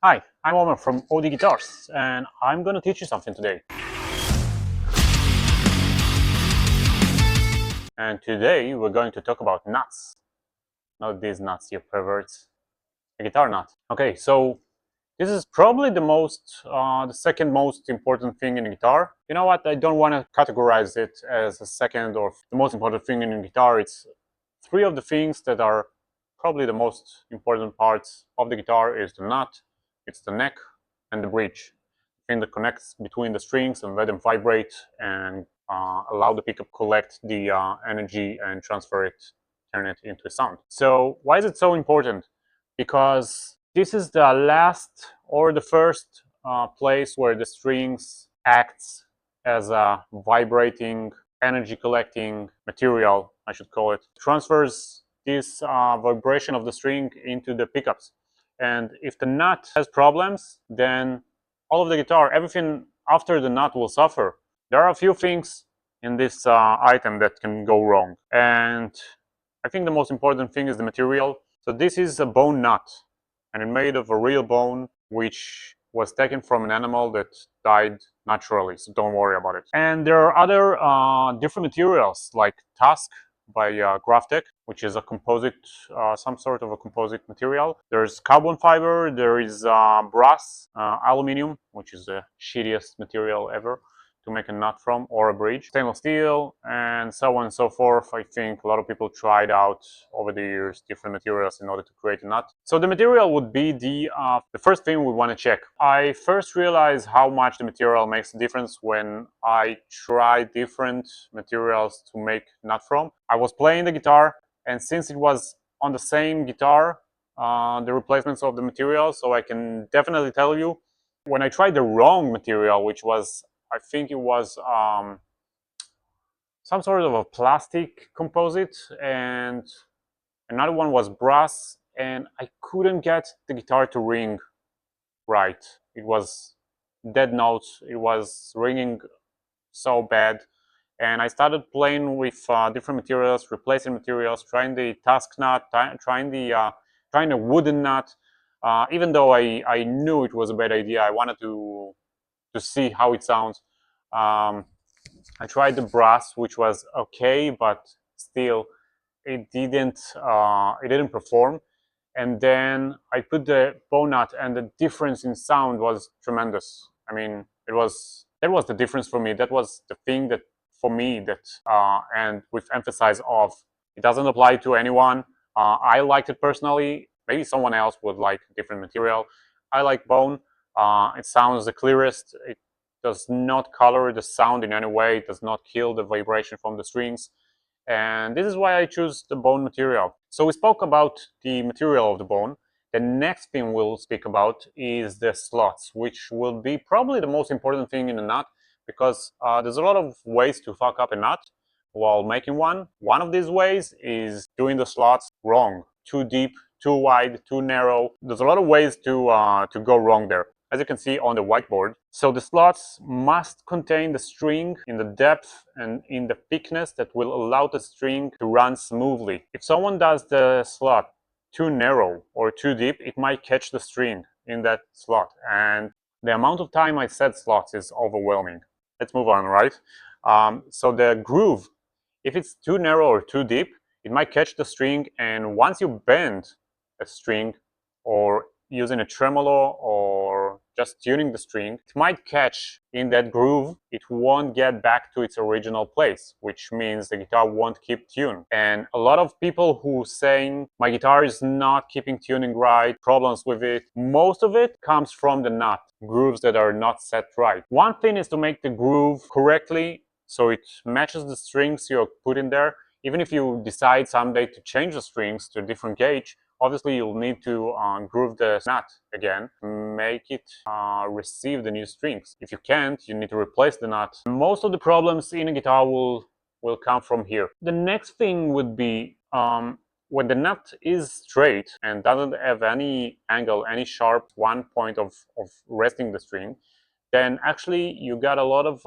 Hi, I'm Omer from OD Guitars, and I'm gonna teach you something today. And today we're going to talk about nuts. Not these nuts, you perverts. A guitar nut. Okay, so this is probably the second most important thing in a guitar. You know what? I don't want to categorize it as a second or the most important thing in a guitar. It's three of the things that are probably the most important parts of the guitar is the nut, it's the neck, and the bridge. The thing that connects between the strings and let them vibrate and allow the pickup collect the energy and transfer it, turn it into a sound. So why is it so important? Because this is the last or the first place where the strings acts as a vibrating, energy collecting material, I should call it. Transfers this vibration of the string into the pickups. And if the nut has problems, then all of the guitar, everything after the nut will suffer. There are a few things in this item that can go wrong. And I think the most important thing is the material. So this is a bone nut, and it's made of a real bone, which was taken from an animal that died naturally, so don't worry about it. And there are other different materials, like tusk by Graphtec, which is a composite, some sort of a composite material. There's carbon fiber, there is brass, aluminum, which is the shittiest material ever to make a nut from, or a bridge, stainless steel, and so on and so forth. I think a lot of people tried out over the years different materials in order to create a nut. So the material would be the first thing we want to check. I first realized how much the material makes a difference when I tried different materials to make nut from. I was playing the guitar, and since it was on the same guitar, the replacements of the material, so I can definitely tell you, when I tried the wrong material, which was, I think it was some sort of a plastic composite, and another one was brass, and I couldn't get the guitar to ring right. It was dead notes, it was ringing so bad, and I started playing with different materials, replacing materials, trying the tusk nut, trying the wooden nut. Even though I knew it was a bad idea, I wanted to see how it sounds. I tried the brass, which was okay, but still it didn't perform. And then I put the bone nut, and the difference in sound was tremendous. I mean, that was the difference for me. That was the thing that for me that and with emphasis of, it doesn't apply to anyone. I liked it personally. Maybe someone else would like different material. I like bone. It sounds the clearest. It does not color the sound in any way. It does not kill the vibration from the strings. And this is why I choose the bone material. So we spoke about the material of the bone. The next thing we'll speak about is the slots, which will be probably the most important thing in a nut, because there's a lot of ways to fuck up a nut while making one. One of these ways is doing the slots wrong. Too deep, too wide, too narrow. There's a lot of ways to go wrong there, as you can see on the whiteboard. So the slots must contain the string in the depth and in the thickness that will allow the string to run smoothly. If someone does the slot too narrow or too deep, it might catch the string in that slot. And the amount of time I said slots is overwhelming. Let's move on, right? So the groove, if it's too narrow or too deep, it might catch the string, and once you bend a string or using a tremolo or just tuning the string, it might catch in that groove. It won't get back to its original place, which means the guitar won't keep tune. And a lot of people who saying my guitar is not keeping tuning right, problems with it, most of it comes from the nut, grooves that are not set right. One thing is to make the groove correctly so it matches the strings you're putting there. Even if you decide someday to change the strings to a different gauge, obviously you'll need to groove the nut again, make it receive the new strings. If you can't, you need to replace the nut. Most of the problems in a guitar will come from here. The next thing would be when the nut is straight and doesn't have any angle, any sharp one point of resting the string, then actually you got a lot of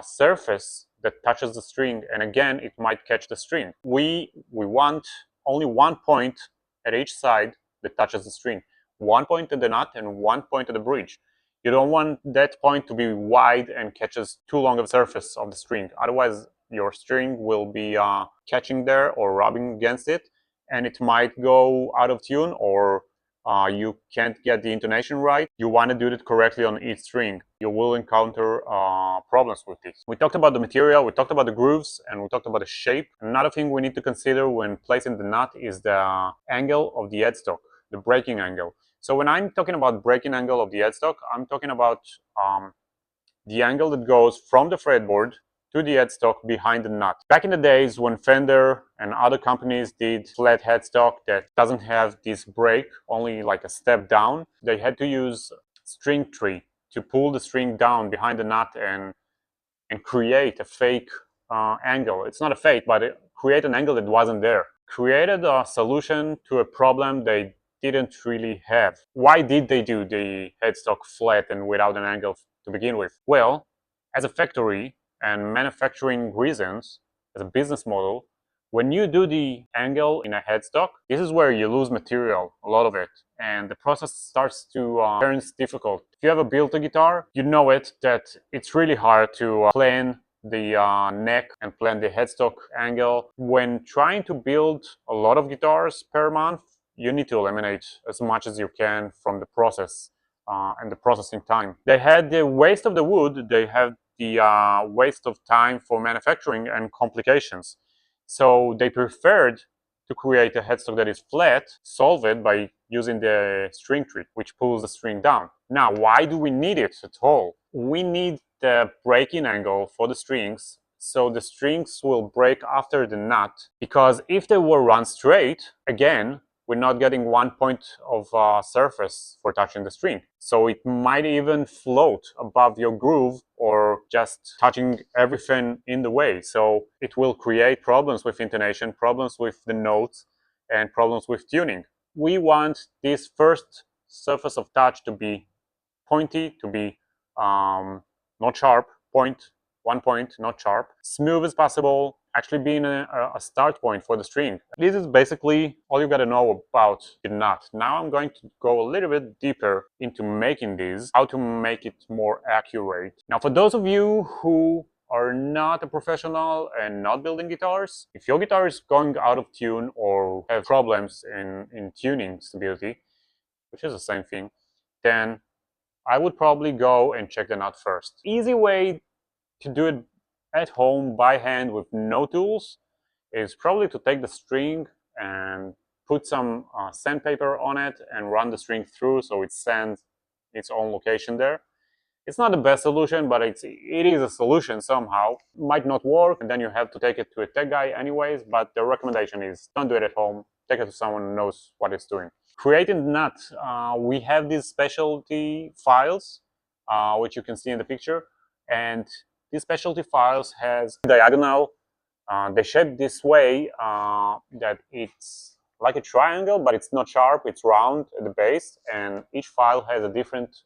surface that touches the string, and again it might catch the string. We want only one point at each side that touches the string. one point at the nut and one point at the bridge. You don't want that point to be wide and catches too long of surface of the string. Otherwise, your string will be catching there or rubbing against it, and it might go out of tune, or you can't get the intonation right. You want to do it correctly on each string. You will encounter problems with this. We talked about the material, we talked about the grooves, and we talked about the shape. Another thing we need to consider when placing the nut is the angle of the headstock, the breaking angle. So when I'm talking about breaking angle of the headstock, I'm talking about the angle that goes from the fretboard to the headstock behind the nut. Back in the days when Fender and other companies did flat headstock that doesn't have this break, only like a step down, they had to use string tree to pull the string down behind the nut and create a fake angle. It's not a fake, but create an angle that wasn't there. Created a solution to a problem they didn't really have. Why did they do the headstock flat and without an angle to begin with? Well, as a factory and manufacturing reasons, as a business model, when you do the angle in a headstock, this is where you lose material, a lot of it, and the process starts to turn difficult. If you ever built a guitar, you know that it's really hard to plan the neck and plan the headstock angle. When trying to build a lot of guitars per month, you need to eliminate as much as you can from the process and the processing time. They had the waste of the wood, they have the waste of time for manufacturing and complications. So they preferred to create a headstock that is flat, solve it by using the string tree, which pulls the string down. Now, why do we need it at all? We need the breaking angle for the strings, so the strings will break after the nut, because if they were run straight, again, we're not getting 1 point of surface for touching the string. So it might even float above your groove or just touching everything in the way. So it will create problems with intonation, problems with the notes, and problems with tuning. We want this first surface of touch to be pointy, to be not sharp, one point, not sharp, smooth as possible, actually being a start point for the string. This is basically all you gotta know about the nut. Now I'm going to go a little bit deeper into making these, how to make it more accurate. Now, for those of you who are not a professional and not building guitars, if your guitar is going out of tune or have problems in tuning stability, which is the same thing, then I would probably go and check the nut first. Easy way to do it at home by hand with no tools is probably to take the string and put some sandpaper on it and run the string through so it sands its own location there. It's not the best solution, but it is a solution somehow. Might not work, and then you have to take it to a tech guy anyways, but the recommendation is don't do it at home. Take it to someone who knows what it's doing. Creating the nut, we have these specialty files, which you can see in the picture, and these specialty files has diagonal. They shape this way that it's like a triangle, but it's not sharp, it's round at the base, and each file has a different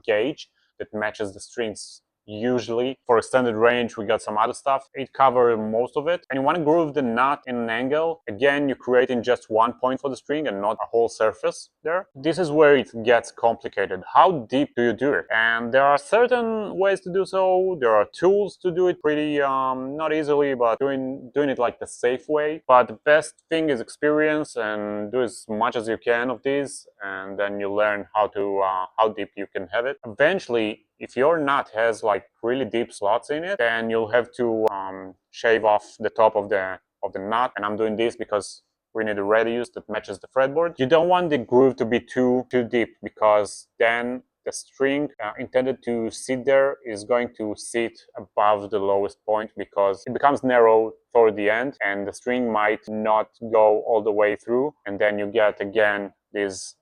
gauge that matches the strings. Usually for extended range we got some other stuff. It covers most of it, and you want to groove the nut in an angle. Again, you're creating just 1 point for the string and not a whole surface there. This is where it gets complicated. How deep do you do it? And there are certain ways to do so. There are tools to do it pretty not easily, but doing it like the safe way. But the best thing is experience, and do as much as you can of these, and then you learn how deep you can have it. Eventually, if your nut has like really deep slots in it, then you'll have to shave off the top of the nut. And I'm doing this because we need a radius that matches the fretboard. You don't want the groove to be too deep, because then the string intended to sit there is going to sit above the lowest point, because it becomes narrow toward the end and the string might not go all the way through, and then you get again these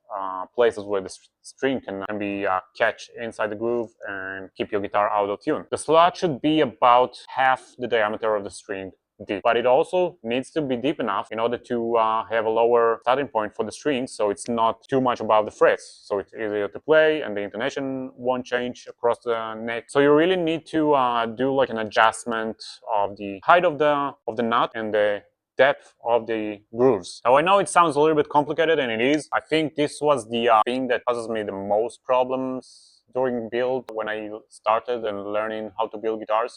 places where the string can be catch inside the groove and keep your guitar out of tune. The slot should be about half the diameter of the string deep, but it also needs to be deep enough in order to have a lower starting point for the strings, so it's not too much above the frets, so it's easier to play and the intonation won't change across the neck. So you really need to do like an adjustment of the height of the nut and the depth of the grooves. Now I know it sounds a little bit complicated, and it is. I think this was the thing that causes me the most problems during build when I started and learning how to build guitars.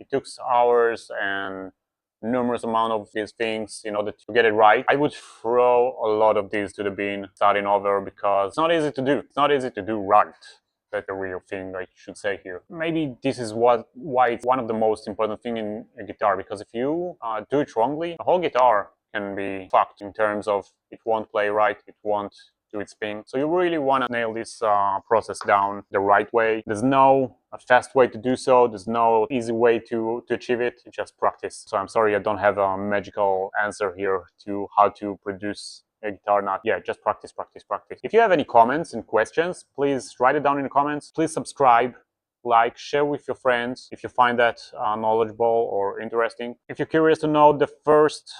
It took hours and numerous amount of these things in order to get it right. I would throw a lot of these to the bin starting over, because it's not easy to do. It's not easy to do right. That's the real thing I should say here. Maybe this is why it's one of the most important thing in a guitar, because if you do it wrongly, the whole guitar can be fucked in terms of it won't play right, it won't do its thing. So you really want to nail this process down the right way. There's no fast way to do so. There's no easy way to achieve it. You just practice. So I'm sorry I don't have a magical answer here to how to produce a guitar nut. Yeah, just practice, practice, practice. If you have any comments and questions, please write it down in the comments. Please subscribe, like, share with your friends if you find that knowledgeable or interesting. If you're curious to know the first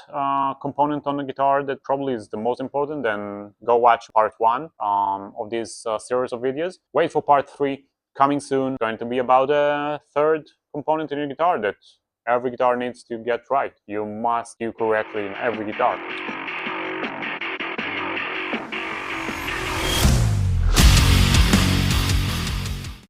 component on the guitar that probably is the most important, then go watch part 1 of this series of videos. Wait for part 3, coming soon. It's going to be about a third component in your guitar that every guitar needs to get right. You must do correctly in every guitar.